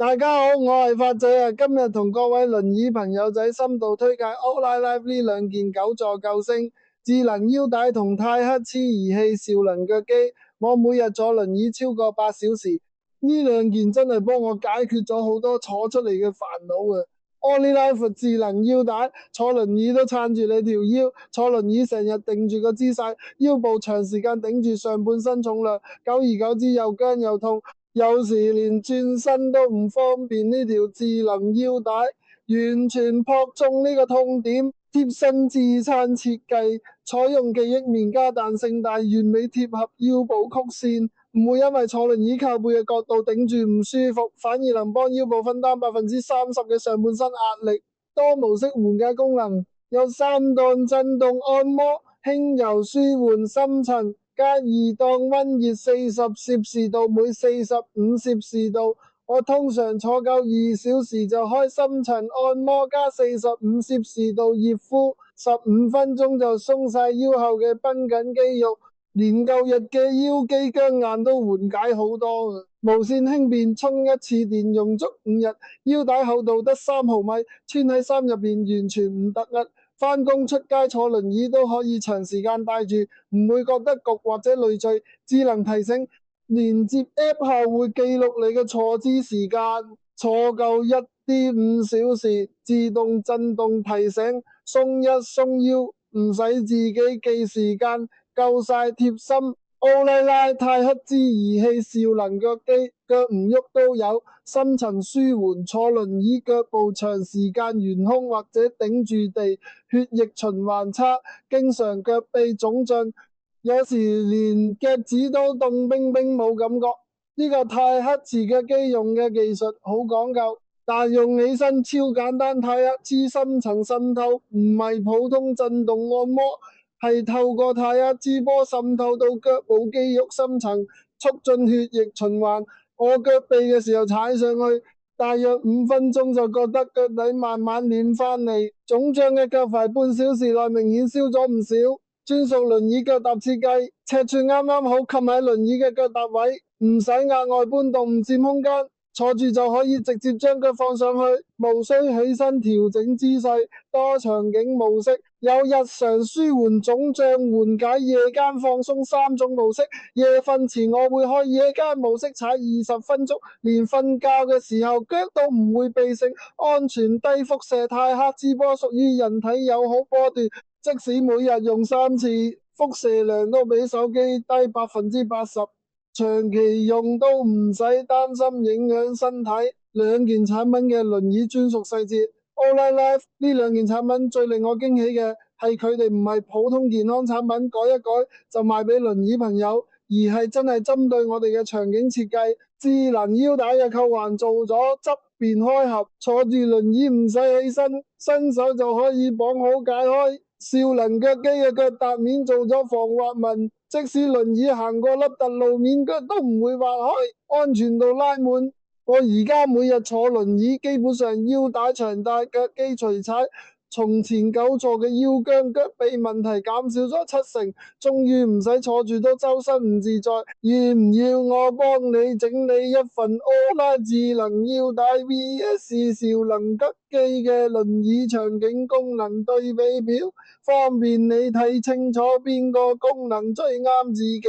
大家好，我係發仔啊！今日同各位輪椅朋友仔深度推介 All Life 呢兩件久坐救星智能腰帶同泰克黐儀器兆能腳機。我每日坐輪椅超過8小時，呢兩件真係幫我解決咗好多坐出嚟嘅煩惱啊！All Life 智能腰帶，坐輪椅都撐住你條腰，坐輪椅成日定住個姿勢，腰部長時間頂住上半身重量，久而久之又僵又痛。有時連轉身都唔方便，呢條智能腰帶完全撲中呢個痛點，貼身支撐設計，採用記憶棉加彈性帶，完美貼合腰部曲線，唔會因為坐輪椅靠背嘅角度頂住唔舒服，反而能幫腰部分擔30%嘅上半身壓力。多模式緩解功能，有3檔震動按摩，輕柔舒緩深層。加2檔溫熱40攝氏度，每45攝氏度。我通常坐夠2小時就開深層按摩加45攝氏度熱敷，15分鐘就鬆晒腰後嘅繃緊肌肉，連舊日嘅腰肌僵硬都緩解好多啊！無線輕便，充一次電用足5日，腰帶厚度得3毫米，穿喺衫入邊完全唔突兀。返工出街坐輪椅都可以長時間戴住，唔會覺得焗或者累贅。智能提醒，連接 App 後會記錄你嘅坐姿時間，坐夠1.5小時，自動震動提醒，鬆一鬆腰，唔使自己記時間，夠晒貼心。奧麗拉泰克茲儀器兆能腳機，腳唔喐都有深層舒緩，坐輪椅腳部長時間懸空或者頂住地，血液循環差，經常腳臂腫脹，有時連腳趾都凍冰冰冇感覺。呢個泰克茲腳機用嘅技術好講究，但用起身超簡單。泰克茲深層滲透，唔係普通震動按摩，係透過泰克茲波滲透到腳部肌肉深層，促進血液循環。我腳痹嘅時候踩上去，大約5分鐘就覺得腳底慢慢暖翻嚟，腫脹嘅腳踝半小時內明顯消咗唔少。專屬輪椅腳踏設計，尺寸啱啱好，冚喺輪椅嘅腳踏位，唔使額外搬動，唔佔空間。坐住就可以直接將腳放上去，無需起身調整姿勢。多場景模式，有日常舒緩腫脹、緩解夜間放鬆3種模式。夜瞓前我會開夜間模式踩20分鐘，連瞓覺嘅時候腳都唔會避剩。安全低輻射泰克茲波屬於人體友好波段，即使每日用3次，輻射量都比手機低80%。長期用都唔使擔心影響身體。兩件產品嘅輪椅專屬細節，All Life 呢兩件產品最令我驚喜嘅係佢哋唔係普通健康產品，改一改就賣俾輪椅朋友，而係真係針對我哋嘅場景設計。智能腰帶嘅扣環做咗側邊開合，坐住輪椅唔使起身，伸手就可以綁好解開。兆能腳機嘅腳踏面做咗防滑紋，即使輪椅行過凹凸路面，腳都唔會滑開，安全度拉滿。我而家每日坐輪椅，基本上腰帶長帶，腳機隨踩。從前久坐嘅腰僵腳痹問題減少咗70%，終於唔使坐住都周身唔自在。要唔要我幫你整理一份柯拉智能腰帶 VS 兆能吉機嘅輪椅場景功能對比表，方便你睇清楚邊個功能最啱自己？